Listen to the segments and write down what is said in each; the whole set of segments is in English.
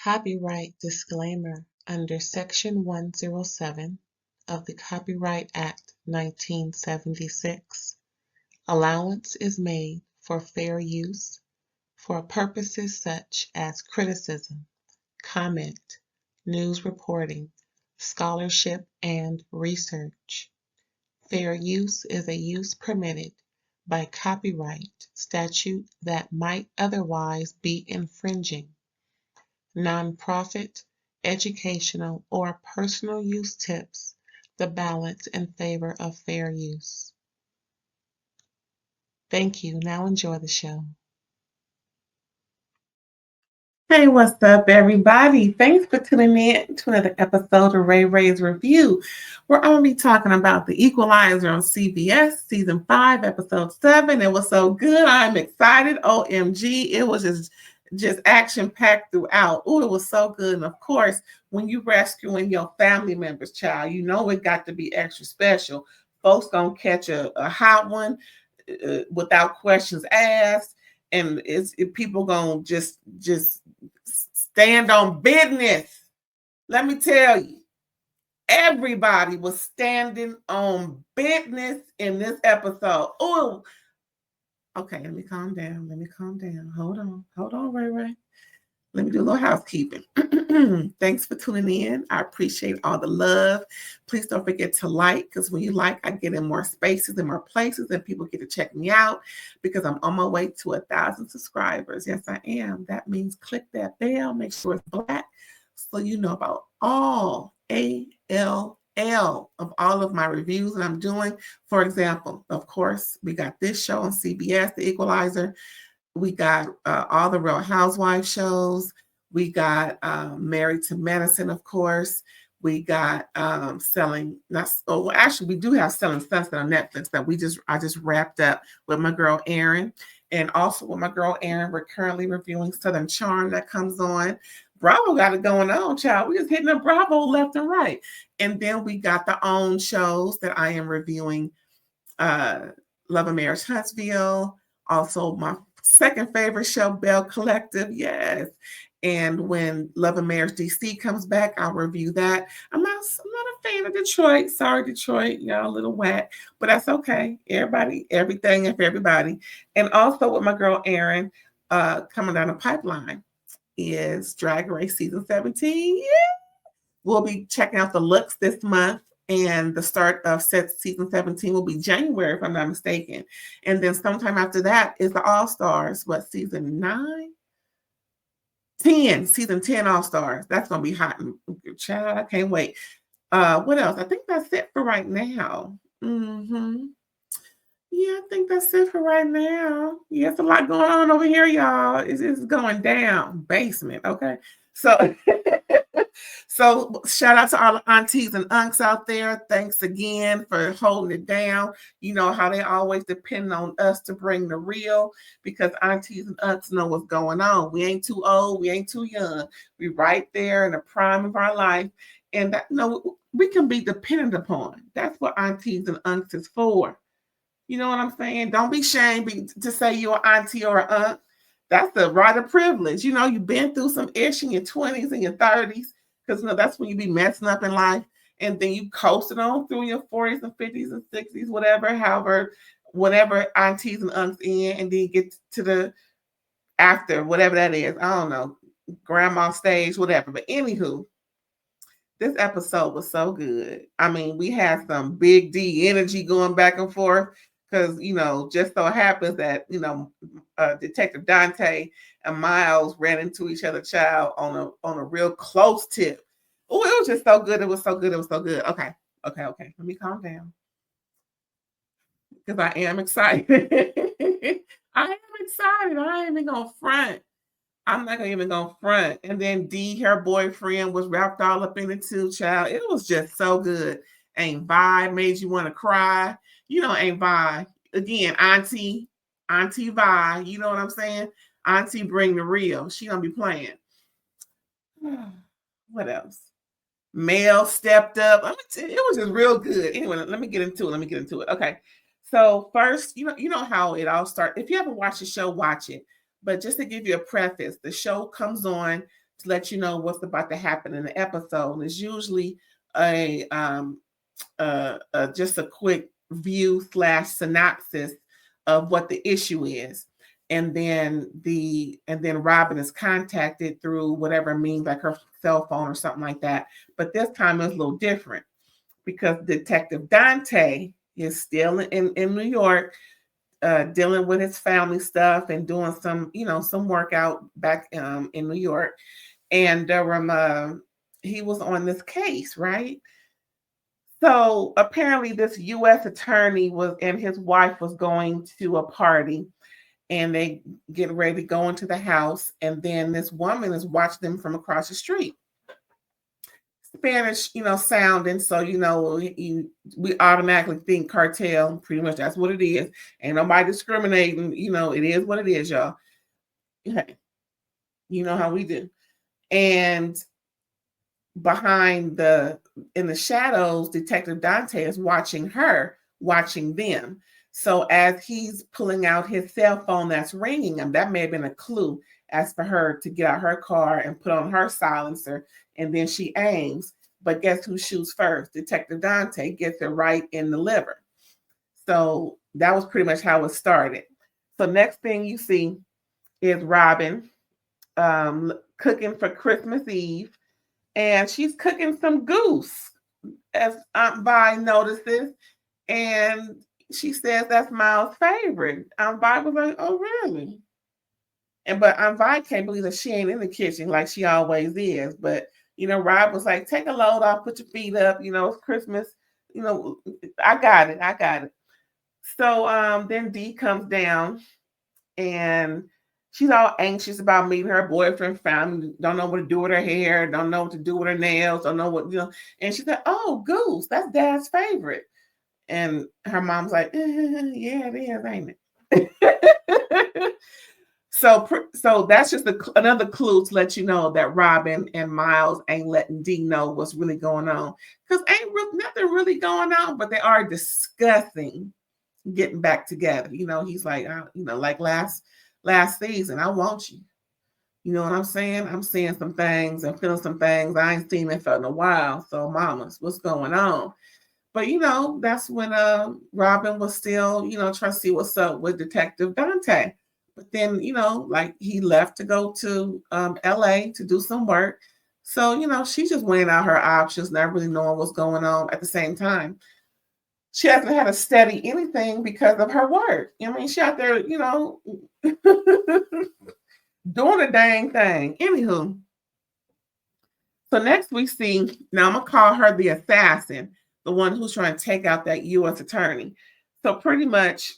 Copyright disclaimer under Section 107 of the Copyright Act 1976. Allowance is made for fair use for purposes such as criticism, comment, news reporting, scholarship, and research. Fair use is a use permitted by copyright statute that might otherwise be infringing. Nonprofit, educational, or personal use tips the balance in favor of fair use. Thank you. Now enjoy the show. Hey, what's up, everybody? Thanks for tuning in to another episode of RAERAEs Review, where I'm going to be talking about The Equalizer on CBS, Season 5, Episode 7. It was so good. I'm excited. OMG. It was just action-packed throughout. Oh, it was so good. And, of course, when you rescuing your family member's child, you know it got to be extra special. Folks going to catch a hot one without questions asked. And people gonna just stand on business. Let me tell you, everybody was standing on business in this episode. Oh, okay. Let me calm down. Hold on, Ray. Let me do a little housekeeping. Thanks for tuning in. I appreciate all the love. Please don't forget to like, because when you like, I get in more spaces and more places, and people get to check me out because I'm on my way to 1,000 subscribers. Yes, I am. That means click that bell. Make sure it's black so you know about all ALL of all of my reviews that I'm doing. For example, of course, we got this show on CBS, The Equalizer. We got all the Real Housewives shows. We got Married to Medicine, of course. We got Selling, actually, we do have Selling Sunset on Netflix that I just wrapped up with my girl Erin. And also with my girl Erin, we're currently reviewing Southern Charm that comes on. Bravo got it going on, child. We're just hitting up Bravo left and right. And then we got the own shows that I am reviewing. Love and Marriage Huntsville. Also, my second favorite show, Bell Collective, yes. And when Love and Marriage DC comes back, I'll review that. I'm not a fan of Detroit. Sorry, Detroit, y'all a little whack, but that's okay. Everybody, everything, and for everybody. And also with my girl Erin, coming down the pipeline is Drag Race Season 17. Yeah. We'll be checking out the looks this month. And the start of season 17 will be January, if I'm not mistaken. And then sometime after that is the All-Stars. What, season 9? 10. Season 10 All-Stars. That's going to be hot. Child, I can't wait. What else? I think that's it for right now. Yeah, I think that's it for right now. Yeah, it's a lot going on over here, y'all. It's going down. Basement, okay? So... So shout out to all the aunties and unks out there. Thanks again for holding it down. You know how they always depend on us to bring the real, because aunties and unks know what's going on. We ain't too old. We ain't too young. We right there in the prime of our life. And that, we can be dependent upon. That's what aunties and unks is for. You know what I'm saying? Don't be ashamed to say you're an auntie or an unc. That's the right of privilege. You know, you've been through some ish in your 20s and your 30s. Because that's when you be messing up in life, and then you coasting on through your 40s and 50s and 60s, whatever aunties and unks in, and then you get to the after, whatever that is. I don't know, grandma stage, whatever. But anywho, this episode was so good. I mean, we had some big D energy going back and forth because, just so happens that, Detective Dante and Miles ran into each other, child, on a real close tip. Oh, it was just so good. It was so good. Okay. Let me calm down because I am excited. I ain't even gonna front. I'm not even gonna front. And then D, her boyfriend, was wrapped all up in it too, child. It was just so good. Ain't Vi made you want to cry? Ain't Vi. Again, Auntie Vi. You know what I'm saying? Auntie bring the real. She don't be playing. What else? Mel stepped up. It was just real good. Anyway, let me get into it. Okay. So first, you know how it all starts. If you haven't watched the show, watch it. But just to give you a preface, the show comes on to let you know what's about to happen in the episode. It's usually a just a quick view / synopsis of what the issue is, and then Robyn is contacted through whatever means, like her cell phone or something like that. But this time it's a little different because Detective Dante is still in New York, dealing with his family stuff and doing some workout back in New York, and he was on this case, right? So apparently this U.S. attorney and his wife was going to a party, and they get ready to go into the house, and then this woman is watching them from across the street. Spanish, sounding, so we automatically think cartel. Pretty much that's what it is. Ain't nobody discriminating. It is what it is, y'all. Hey, you know how we do. And in the shadows, Detective Dante is watching them. So as he's pulling out his cell phone that's ringing him, that may have been a clue as for her to get out her car and put on her silencer, and then she aims. But guess who shoots first? Detective Dante gets it right in the liver. So that was pretty much how it started. So next thing you see is Robyn cooking for Christmas Eve, and she's cooking some goose, as Aunt Vi notices, and she says that's Miles' favorite. Aunt Vi was like, "Oh, really?" But Aunt Vi can't believe that she ain't in the kitchen like she always is. But Rob was like, "Take a load off, put your feet up. It's Christmas. I got it." So then Dee comes down, and she's all anxious about meeting her boyfriend. Family don't know what to do with her hair, don't know what to do with her nails, don't know what And she said, "Oh, goose, that's Dad's favorite." And her mom's like, "Yeah, it is, ain't it?" So that's just another clue to let you know that Robyn and Miles ain't letting Dee know what's really going on, because nothing really going on, but they are discussing getting back together. He's like, like last season, I want you. You know what I'm saying? I'm seeing some things and feeling some things I ain't seen and felt in a while. So, mamas, what's going on? But that's when Robyn was still, trying to see what's up with Detective Dante. But then, like he left to go to LA to do some work. So, she's just weighing out her options, not really knowing what's going on at the same time. She hasn't had to study anything because of her work. She out there, doing a dang thing. Anywho. So next we see, now I'm going to call her the assassin, the one who's trying to take out that U.S. attorney. So pretty much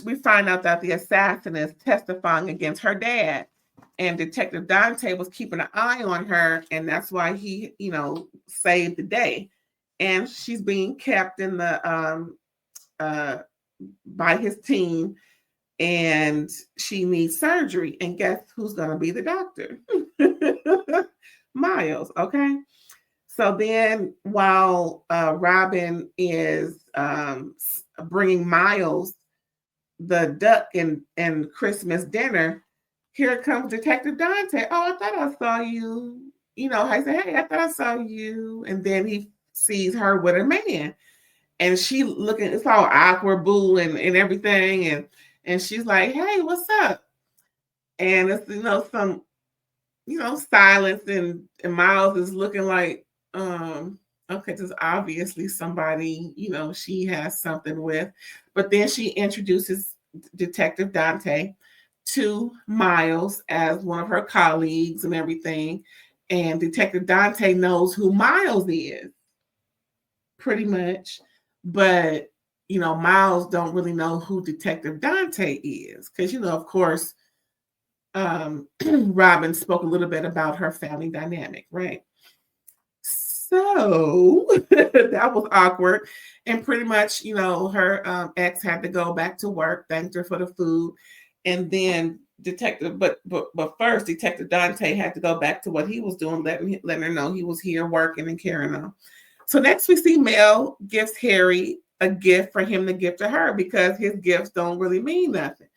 we find out that the assassin is testifying against her dad, and Detective Dante was keeping an eye on her, and that's why he, saved the day. And she's being kept in the by his team, and she needs surgery. And guess who's going to be the doctor? Miles. Okay. So then while Robyn is bringing Miles the duck and Christmas dinner, here comes Detective Dante. "Oh, I thought I saw you." I said, "Hey, I thought I saw you." And then he sees her with a man, and she looking, it's all awkward, boo, and everything. And she's like, "Hey, what's up?" And it's, some, silence, and Miles is looking like, okay, this is obviously somebody, she has something with. But then she introduces Detective Dante to Miles as one of her colleagues and everything. And Detective Dante knows who Miles is, pretty much. But, Miles don't really know who Detective Dante is. Because, of course, Robyn spoke a little bit about her family dynamic, right? So that was awkward. And pretty much, her ex had to go back to work, thanked her for the food. And then but first, Detective Dante had to go back to what he was doing, letting her know he was here working and carrying on. So next we see Mel gives Harry a gift for him to give to her, because his gifts don't really mean nothing.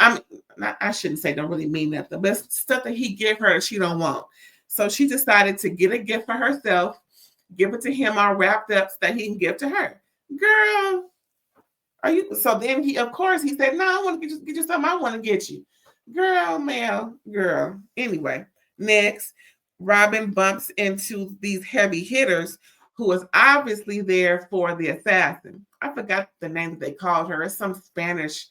I shouldn't say don't really mean nothing, but it's stuff that he give her that she don't want. So she decided to get a gift for herself, give it to him all wrapped up so that he can give to her. Girl, are you? So then he, of course, he said, "No, I want to get you something. I want to get you, girl, Mel, girl." Anyway, next, Robyn bumps into these heavy hitters who was obviously there for the assassin. I forgot the name that they called her. It's some Spanish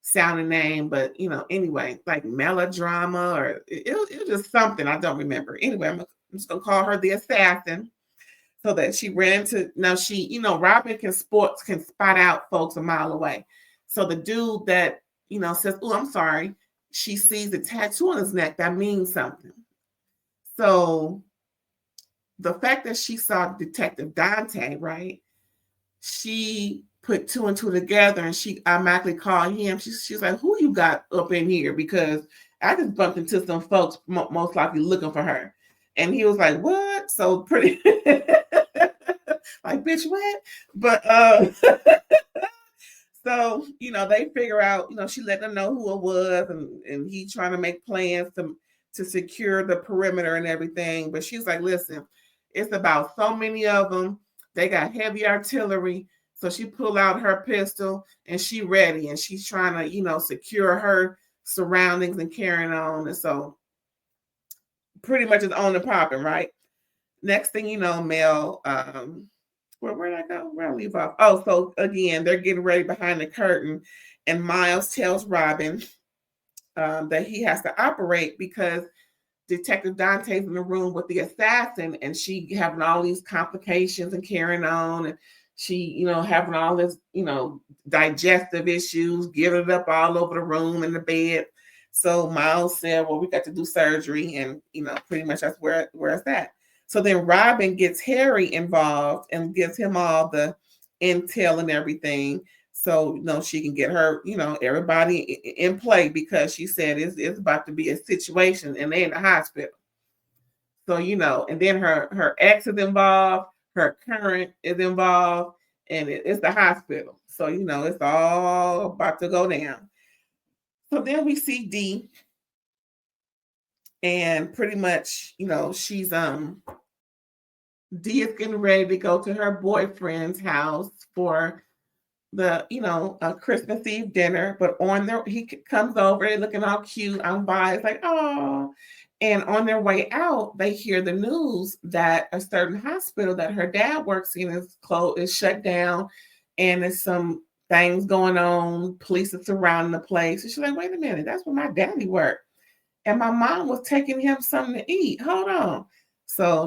sounding name, but anyway, like melodrama or it was just something I don't remember. Anyway, I'm just gonna call her the assassin. So that she ran to now Robyn can spot out folks a mile away. So the dude that says, "Oh, I'm sorry," she sees the tattoo on his neck. That means something. So the fact that she saw Detective Dante, right? She put two and two together and she automatically called him. She's like, "Who you got up in here?" Because I just bumped into some folks most likely looking for her. And he was like, "What?" So pretty like, bitch, what? But so they figure out, she let them know who it was, and he trying to make plans to secure the perimeter and everything. But she's like, "Listen, it's about so many of them. They got heavy artillery." So she pulled out her pistol and she ready, and she's trying to, secure her surroundings and carrying on. And so pretty much it's on and popping, right? Next thing you know, Mel, where'd I go? Where'd I leave off? Oh, so again, they're getting ready behind the curtain, and Miles tells Robyn that he has to operate because Detective Dante's in the room with the assassin, and she having all these complications and carrying on, and she, having all this, digestive issues, giving it up all over the room and the bed. So Miles said, "Well, we got to do surgery," and pretty much that's where it's at. So then Robyn gets Harry involved and gives him all the intel and everything. So, she can get her, everybody in play because she said it's about to be a situation and they in the hospital. So, and then her ex is involved, her current is involved, and it's the hospital. So, it's all about to go down. So then we see Dee, and pretty much, she's Dee is getting ready to go to her boyfriend's house for the Christmas Eve dinner, but he comes over, they're looking all cute on by. It's like, oh, and on their way out, they hear the news that a certain hospital that her dad works in is shut down, and there's some things going on. Police are surrounding the place. And she's like, "Wait a minute, that's where my daddy worked, and my mom was taking him something to eat. Hold on." So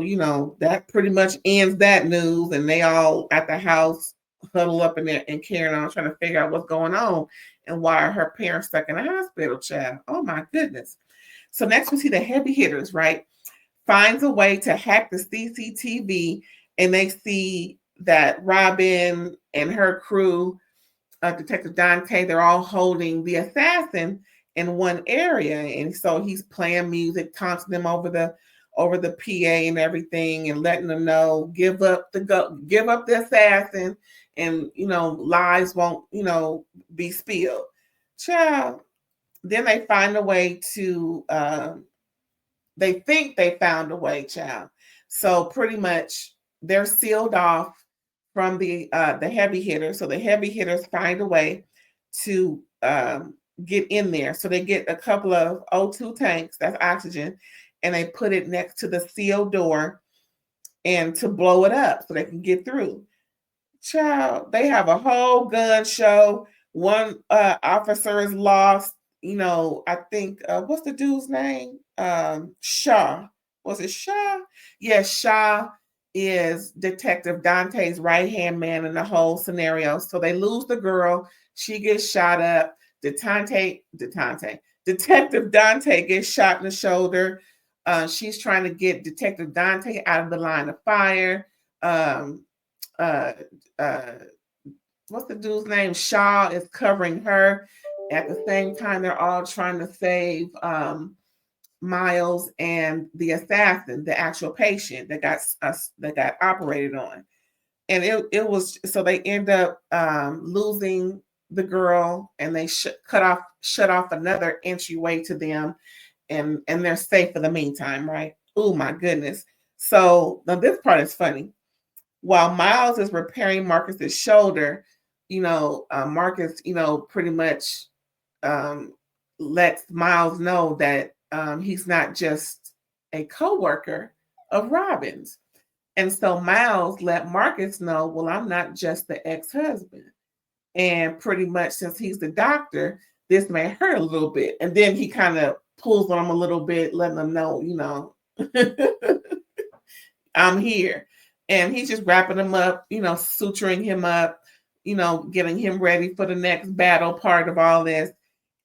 that pretty much ends that news, and they all at the house huddle up in there and carrying on, trying to figure out what's going on and why are her parents stuck in the hospital, child. Oh my goodness. So next we see the heavy hitters, right? Finds a way to hack the CCTV, and they see that Robyn and her crew, Detective Dante, they're all holding the assassin in one area. And so he's playing music, taunting them over the PA and everything, and letting them know, give up the assassin, and lies won't be spilled. Child. Then they find a way to they think they found a way, child. So pretty much they're sealed off from the heavy hitters. So the heavy hitters find a way to get in there. So they get a couple of O2 tanks, that's oxygen, and they put it next to the sealed door and to blow it up so they can get through. Child, they have a whole gun show. One officer is lost. I think what's the dude's name? Shaw. Was it Shaw? Yes, Shaw is Detective Dante's right-hand man in the whole scenario. So they lose the girl. She gets shot up. Detective Dante gets shot in the shoulder. She's trying to get Detective Dante out of the line of fire. What's the dude's name? Shaw is covering her. At the same time, they're all trying to save Miles and the assassin, the actual patient that got operated on. And it was so they end up losing the girl, and they shut off another entryway to them, and they're safe for the meantime, right? Oh my goodness. So now this part is funny. While Miles is repairing Marcus's shoulder, Marcus, pretty much lets Miles know that he's not just a co-worker of Robyn's. And so Miles let Marcus know, well, I'm not just the ex-husband. And pretty much, since he's the doctor, this may hurt a little bit. And then he kind of pulls on him a little bit, letting them know, I'm here. And he's just wrapping him up, suturing him up, getting him ready for the next battle part of all this,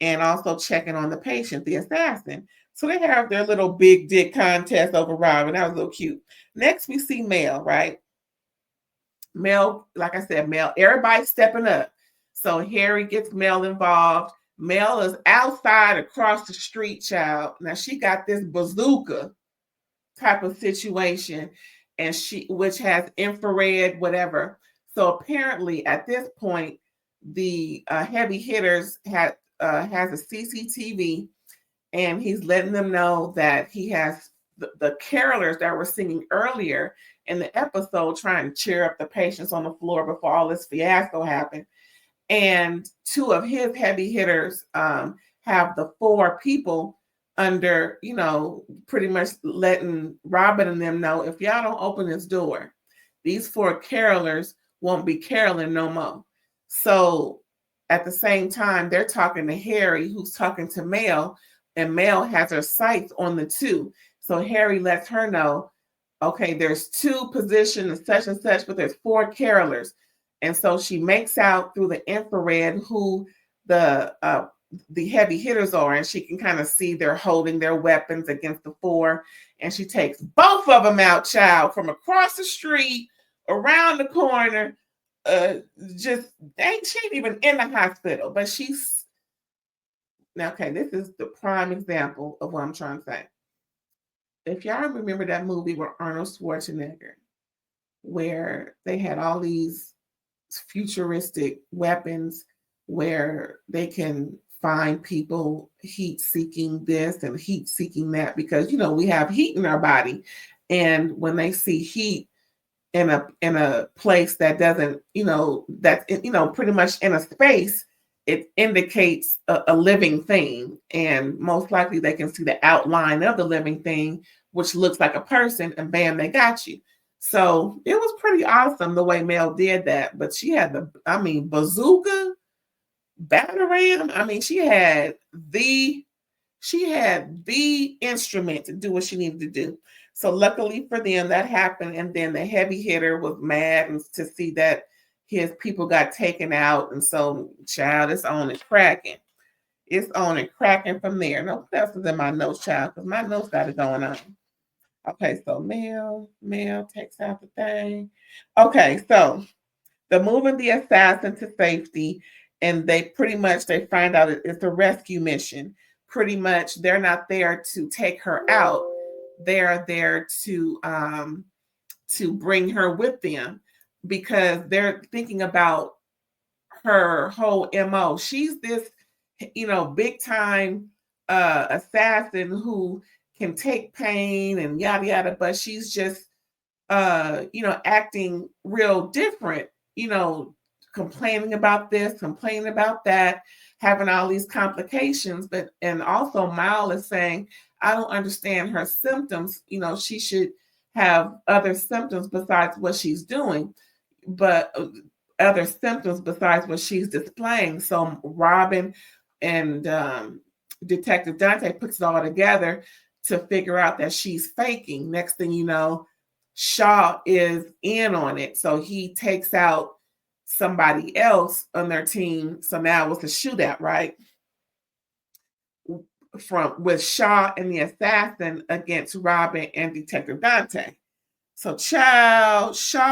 and also checking on the patient, the assassin. So they have their little big dick contest over Robyn. That was a little cute. Next, we see Mel, right? Mel, like I said, Mel, everybody's stepping up. So Harry gets Mel involved. Mel is outside across the street, child. Now she got this bazooka type of situation, and which has infrared, whatever. So apparently at this point, the heavy hitters has a CCTV, and he's letting them know that he has the carolers that were singing earlier in the episode trying to cheer up the patients on the floor before all this fiasco happened. And two of his heavy hitters have the four people under, pretty much letting Robyn and them know, if y'all don't open this door, these four carolers won't be caroling no more. So at the same time, they're talking to Harry, who's talking to Mel, and Mel has her sights on the two. So Harry lets her know, okay, there's two positions, such and such, but there's four carolers. And so she makes out through the infrared who the heavy hitters are, and she can kind of see they're holding their weapons against the four. And she takes both of them out, child, from across the street, around the corner. She ain't even in the hospital, but she's now, okay, this is the prime example of what I'm trying to say. If y'all remember that movie with Arnold Schwarzenegger, where they had all these futuristic weapons where they can find people heat seeking this and heat seeking that, because we have heat in our body, and when they see heat in a place that doesn't, that's pretty much in a space, it indicates a living thing, and most likely they can see the outline of the living thing, which looks like a person, and bam, they got you. So it was pretty awesome the way Mel did that. But she had bazooka, battle ram. She had the instrument to do what she needed to do. So luckily for them, that happened. And then the heavy hitter was mad to see that his people got taken out. And so, child, it's on and cracking. It's on and cracking from there. No, what else is in my notes, child? Because my notes got it going on. Okay, so Mel takes out the thing. Okay, so they're moving the assassin to safety, and they find out it's a rescue mission. Pretty much, they're not there to take her out. They're there to bring her with them, because they're thinking about her whole MO. She's this, big time assassin who can take pain and yada yada, but she's just acting real different, complaining about this, complaining about that, having all these complications. And also Miles is saying, I don't understand her symptoms. She should have other symptoms besides what she's doing, but other symptoms besides what she's displaying. So Robyn and Detective Dante puts it all together to figure out that she's faking. Next thing you know, Shaw is in on it. So he takes out somebody else on their team. So now it's a shootout, right? With Shaw and the assassin against Robyn and Detective Dante. So Shaw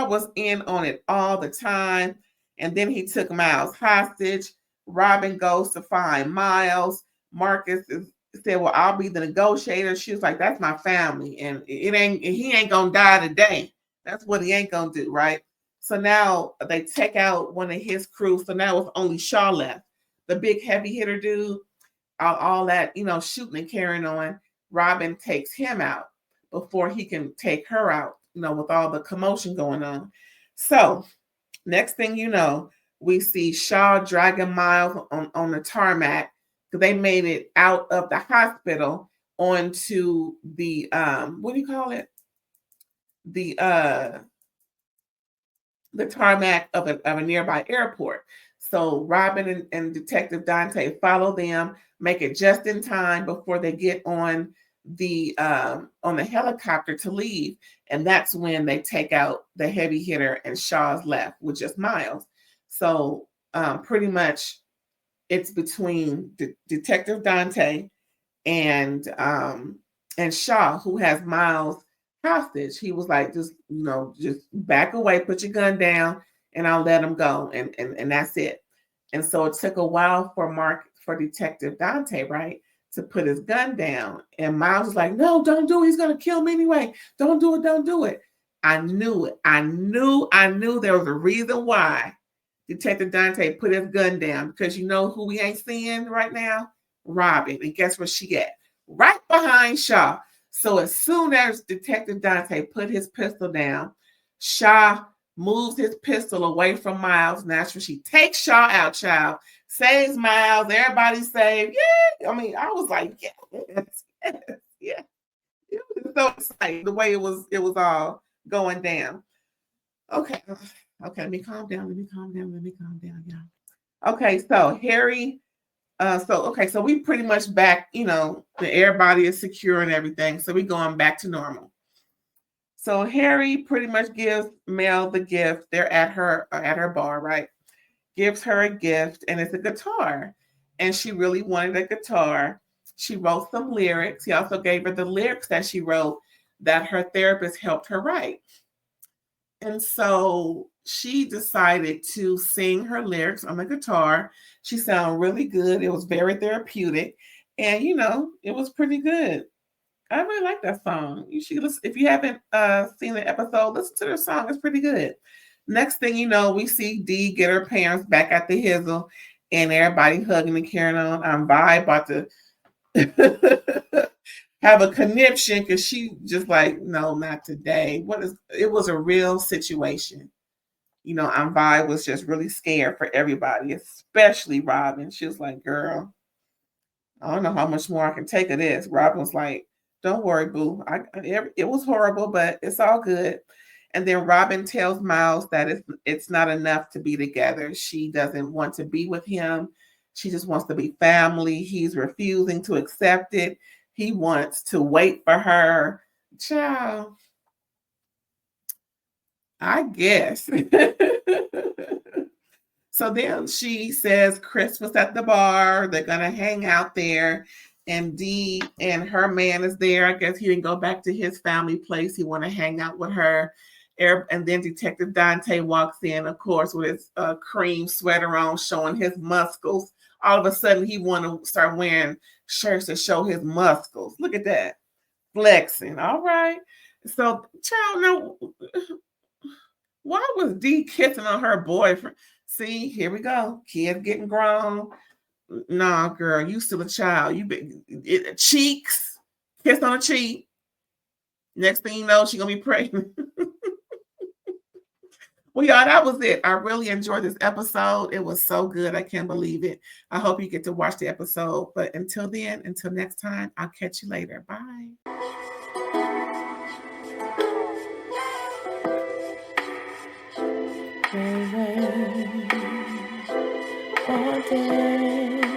was in on it all the time. And then he took Miles hostage. Robyn goes to find Miles. Marcus said, well, I'll be the negotiator. She was like, that's my family, and he ain't gonna die today. That's what he ain't gonna do, right? So now they take out one of his crew. So now it's only Shaw left. The big heavy hitter dude, all that, shooting and carrying on. Robyn takes him out before he can take her out, with all the commotion going on. So next thing you know, we see Shaw dragging Miles on the tarmac because they made it out of the hospital onto the what do you call it? The tarmac of a nearby airport. So Robyn and Detective Dante follow them, make it just in time before they get on the helicopter to leave, and that's when they take out the heavy hitter, and Shaw's left with just Miles. So pretty much it's between Detective Dante and Shaw, who has Miles hostage. He was like, just back away, put your gun down, and I'll let him go, and that's it. And so it took a while for Detective Dante, right, to put his gun down. And Miles was like, no, don't do it. He's gonna kill me anyway. Don't do it. Don't do it. I knew it. I knew there was a reason why Detective Dante put his gun down, because you know who we ain't seeing right now? Robyn. And guess where she at? Right behind Shaw. So as soon as Detective Dante put his pistol down, Shaw moves his pistol away from Miles. Naturally, she takes Shaw out, child. Saves Miles. Everybody's saved. Yeah. I mean, I was like, yes, yeah. It was so exciting the way it was all going down. Okay. Okay, let me calm down. Yeah. Okay, so Harry, so we pretty much back, everybody is secure and everything. So we going back to normal. So Harry pretty much gives Mel the gift. They're at her bar, right? Gives her a gift, and it's a guitar. And she really wanted a guitar. She wrote some lyrics. He also gave her the lyrics that she wrote that her therapist helped her write. And so she decided to sing her lyrics on the guitar. She sounded really good. It was very therapeutic. And, it was pretty good. I really like that song. You should listen. If you haven't seen the episode, listen to the song. It's pretty good. Next thing you know, we see Dee get her parents back at the Hizzle, and everybody hugging and carrying on. Vi about to have a conniption because she just like, no, not today. It was a real situation. Vi was just really scared for everybody, especially Robyn. She was like, girl, I don't know how much more I can take of this. Robyn was like, don't worry, boo. It was horrible, but it's all good. And then Robyn tells Miles that it's not enough to be together. She doesn't want to be with him. She just wants to be family. He's refusing to accept it. He wants to wait for her. Child, I guess. So then she says Christmas at the bar. They're going to hang out there. And Dee and her man is there. I guess he didn't go back to his family place. He want to hang out with her. And then Detective Dante walks in, of course, with his cream sweater on, showing his muscles. All of a sudden, he want to start wearing shirts to show his muscles. Look at that. Flexing. All right. So, child, now, why was Dee kissing on her boyfriend? See, here we go. Kids getting grown. Nah, girl, you still a child. Cheeks, kiss on a cheek. Next thing you know, she gonna be pregnant. Well, y'all, that was it. I really enjoyed this episode. It was so good. I can't believe it. I hope you get to watch the episode. But until then, until next time, I'll catch you later. Bye. All day.